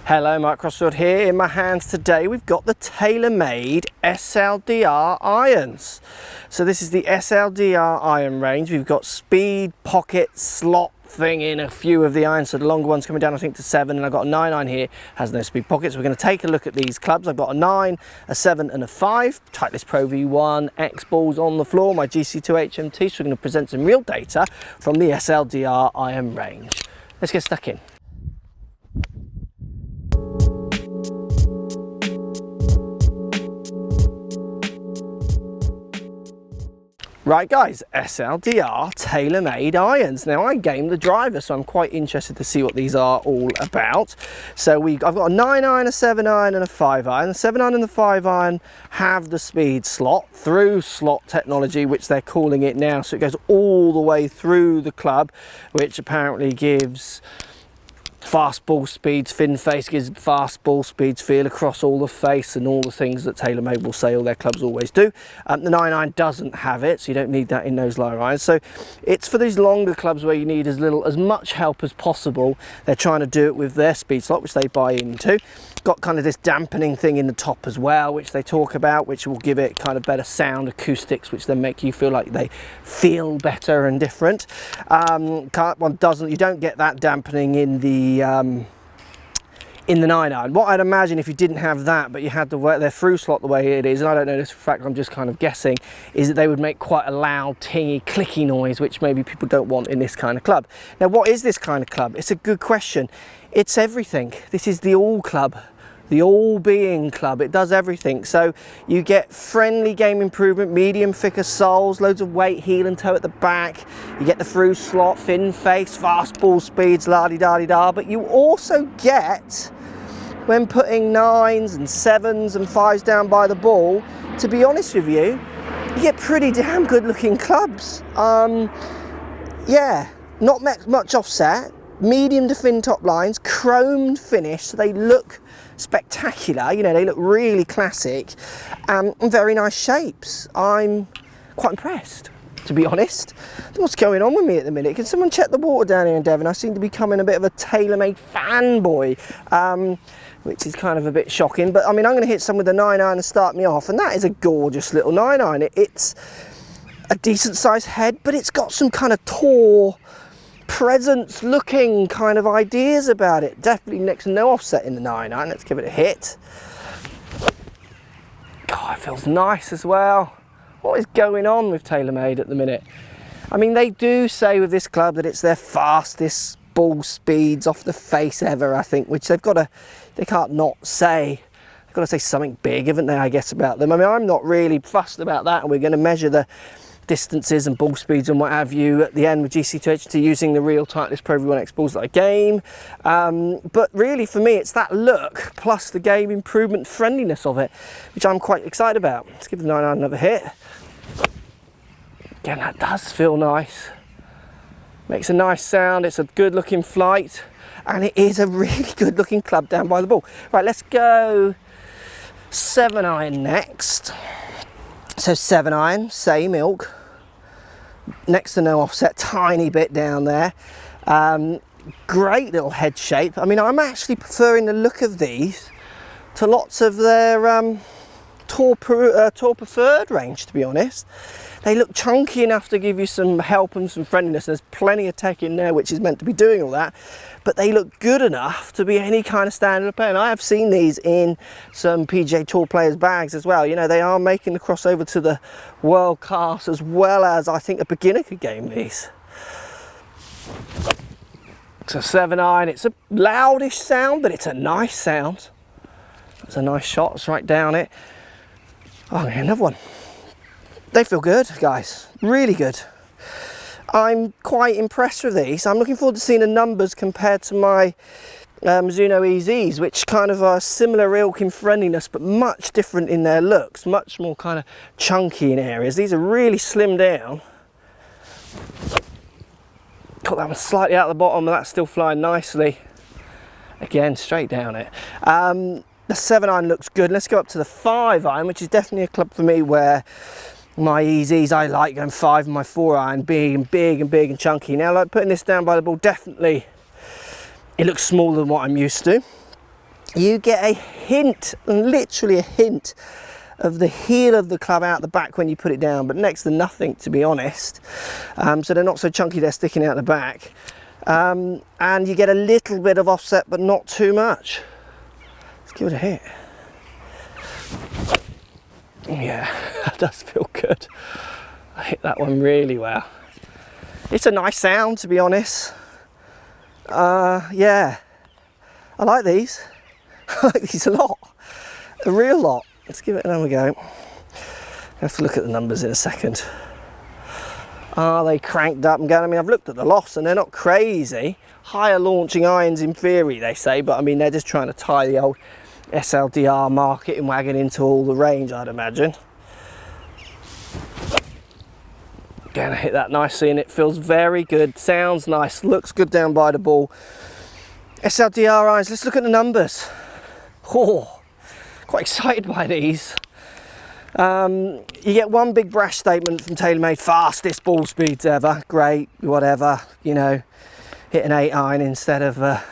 Hello, Mark Crossfield here. In my hands today we've got the TaylorMade SLDR Irons. So this is the SLDR iron range. We've got speed, pocket, slot thing in a few of the irons, so the longer one's coming down I think to 7, and I've got a 9 iron here, has no speed pockets. We're going to take a look at these clubs. I've got a 9, a 7 and a 5, Titleist Pro V1, X balls on the floor, my GC2 HMT, so we're going to present some real data from the SLDR iron range. Let's get stuck in. Right guys, SLDR TaylorMade irons. Now I game the driver, so I'm quite interested to see what these are all about. So I've got a 9 iron, a 7 iron and a 5 iron. The 7 iron and the 5 iron have the speed slot, through slot technology, which they're calling it now. So it goes all the way through the club, which apparently gives fast ball speeds, fin face gives fast ball speeds feel across all the face and all the things that TaylorMade will say all their clubs always do. The 9 iron doesn't have it, so you don't need that in those lower irons. So it's for these longer clubs where you need as much help as possible. They're trying to do it with their speed slot, which they buy into. Got kind of this dampening thing in the top as well, which they talk about, which will give it kind of better sound acoustics, which then make you feel like they feel better and different. One doesn't, you don't get that dampening in the 9 iron. What I'd imagine if you didn't have that, but you had their through slot the way it is, and I don't know this for a fact, I'm just kind of guessing, is that they would make quite a loud, tingy, clicky noise, which maybe people don't want in this kind of club. Now, what is this kind of club? It's a good question. It's everything. This is the all club. The all-being club. It does everything. So you get friendly game improvement, medium thicker soles, loads of weight, heel and toe at the back. You get the through slot, fin face, fast ball speeds, la-di-da-di-da. But you also get, when putting 9s and 7s and 5s down by the ball, to be honest with you, you get pretty damn good looking clubs. Yeah, not much offset, medium to thin top lines, chromed finish, so they look spectacular, you know, they look really classic, and very nice shapes. I'm quite impressed, to be honest. I don't know what's going on with me at the minute. Can someone check the water down here in Devon? I seem to be becoming a bit of a TaylorMade fanboy, which is kind of a bit shocking, but I mean, I'm going to hit some with the 9 iron and start me off, and that is a gorgeous little 9 iron. It's a decent sized head, but it's got some kind of tour presence looking kind of ideas about it. Definitely next to no offset in the 9 iron. Let's give it a hit. God, it feels nice as well. What is going on with TaylorMade at the minute? I mean, they do say with this club that it's their fastest ball speeds off the face ever, I think, which they can't not say. They've got to say something big, haven't they, I guess, about them. I mean, I'm not really fussed about that, and we're going to measure the distances and ball speeds and what have you at the end with GC2 HMT using the real Titleist Pro V1 X balls that I game. But really for me it's that look plus the game improvement friendliness of it, which I'm quite excited about. Let's give the 9 iron another hit. Again, that does feel nice. Makes a nice sound, it's a good looking flight, and it is a really good looking club down by the ball. Right, let's go 7 iron next. So 7 iron, same ilk, next to no offset, tiny bit down there. Great little head shape. I mean, I'm actually preferring the look of these to lots of their Tour Preferred range, to be honest. They look chunky enough to give you some help and some friendliness. There's plenty of tech in there which is meant to be doing all that, but they look good enough to be any kind of standard player. And I have seen these in some PGA Tour players' bags as well. You know, they are making the crossover to the world class, as well as I think a beginner could game these. So 7 iron, it's a loudish sound, but it's a nice sound. It's a nice shot, it's right down it. Oh, another one. They feel good, guys, really good. I'm quite impressed with these. I'm looking forward to seeing the numbers compared to my Mizuno EZs, which kind of are similar ilk in friendliness, but much different in their looks, much more kind of chunky in areas. These are really slimmed down. Got that one slightly out the bottom, but that's still flying nicely. Again, straight down it. The 7 iron looks good. Let's go up to the 5 iron, which is definitely a club for me where my EZs, I like going 5 and my 4 iron being big and chunky. Now, like putting this down by the ball, definitely it looks smaller than what I'm used to. you get a hint, literally a hint, of the heel of the club out the back when you put it down, but next to nothing, to be honest. So they're not so chunky, they're sticking out the back. And you get a little bit of offset, but not too much. Let's give it a hit. Yeah, that does feel good. I hit that one really well. It's a nice sound, to be honest. Yeah, I like these. I like these a lot, a real lot. Let's give it another go. I have to look at the numbers in a second. Are they cranked up and going? I mean, I've looked at the loss and they're not crazy. Higher launching irons in theory, they say, but I mean, they're just trying to tie the old SLDR marketing wagon into all the range, I'd imagine. Gonna hit that nicely and it feels very good, sounds nice, looks good down by the ball. SLDR irons, let's look at the numbers. Oh, quite excited by these. You get one big brash statement from TaylorMade, fastest ball speeds ever, great, whatever, you know, hit an 8 iron instead of a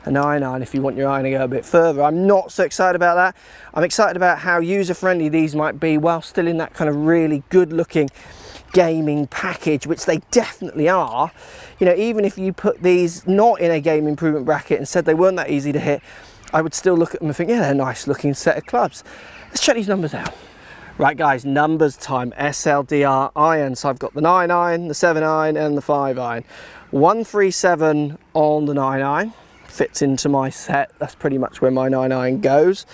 9 iron if you want your iron to go a bit further. I'm not so excited about that. I'm excited about how user-friendly these might be while still in that kind of really good looking gaming package, which they definitely are. You know, even if you put these not in a game improvement bracket and said they weren't that easy to hit, I would still look at them and think, yeah, they're a nice looking set of clubs. Let's check these numbers out. Right guys, numbers time. SLDR irons. So I've got the 9 iron, the 7 iron and the 5 iron. 137 on the 9 iron. Fits into my set. That's pretty much where my 9 iron goes.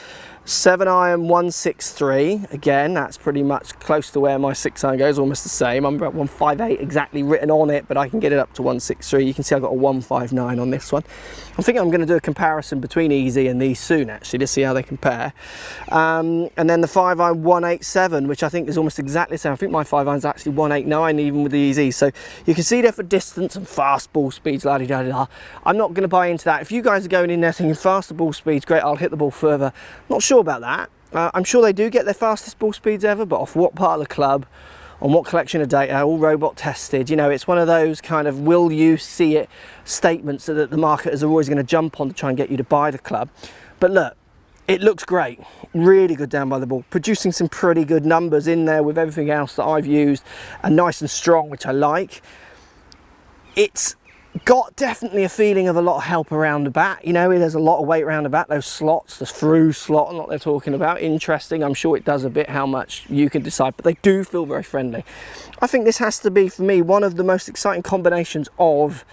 7 iron 163, again that's pretty much close to where my 6 iron goes, almost the same. I'm about 158 exactly written on it, but I can get it up to 163. You can see I've got a 159 on this one. I'm thinking I'm going to do a comparison between Easy and these soon actually to see how they compare. And then the 5 iron 187, which I think is almost exactly the same. I think my 5 iron is actually 189 even with the Easy. So you can see there for distance and fast ball speeds, la-di-da-di-da. I'm not going to buy into that. If you guys are going in there thinking faster ball speeds, great, I'll hit the ball further. Not sure about that. I'm sure they do get their fastest ball speeds ever, but off what part of the club, on what collection of data, all robot tested. You know, it's one of those kind of will you see it statements that the marketers are always going to jump on to try and get you to buy the club. But look, it looks great, really good down by the ball, producing some pretty good numbers in there with everything else that I've used, and nice and strong, which I like. It's got definitely a feeling of a lot of help around the bat. You know, there's a lot of weight around the bat, those slots, the through slot and what they're talking about. Interesting. I'm sure it does a bit, how much you can decide, but they do feel very friendly. I think this has to be, for me, one of the most exciting combinations of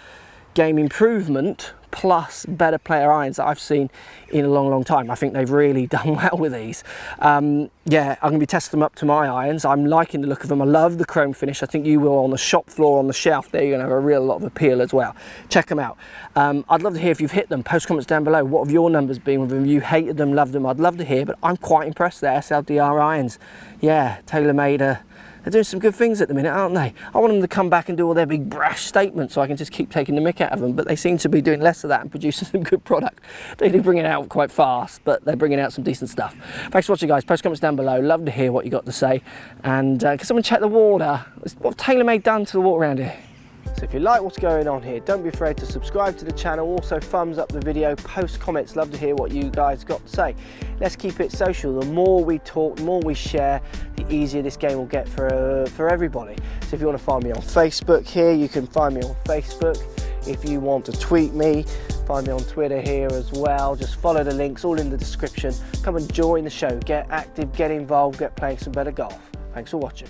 game improvement plus better player irons that I've seen in a long time. I think they've really done well with these. Yeah, I'm going to be testing them up to my irons. I'm liking the look of them. I love the chrome finish. I think you will on the shop floor, on the shelf there, you're going to have a real lot of appeal as well. Check them out. I'd love to hear if you've hit them. Post comments down below. What have your numbers been with them? You hated them, loved them? I'd love to hear, but I'm quite impressed there. SLDR irons. Yeah, TaylorMade, they're doing some good things at the minute, aren't they? I want them to come back and do all their big brash statements so I can just keep taking the mick out of them, but they seem to be doing less of that and producing some good product. They do bring it out quite fast, but they're bringing out some decent stuff. Thanks for watching, guys. Post comments down below. Love to hear what you got to say. And can someone check the water? What have TaylorMade done to the water around here? So if you like what's going on here, don't be afraid to subscribe to the channel. Also thumbs up the video, post comments. Love to hear what you guys got to say. Let's keep it social. The more we talk, the more we share, the easier this game will get for everybody. So if you want to find me on Facebook here, you can find me on Facebook. If you want to tweet me, find me on Twitter here as well. Just follow the links, all in the description. Come and join the show, get active, get involved, get playing some better golf. Thanks for watching.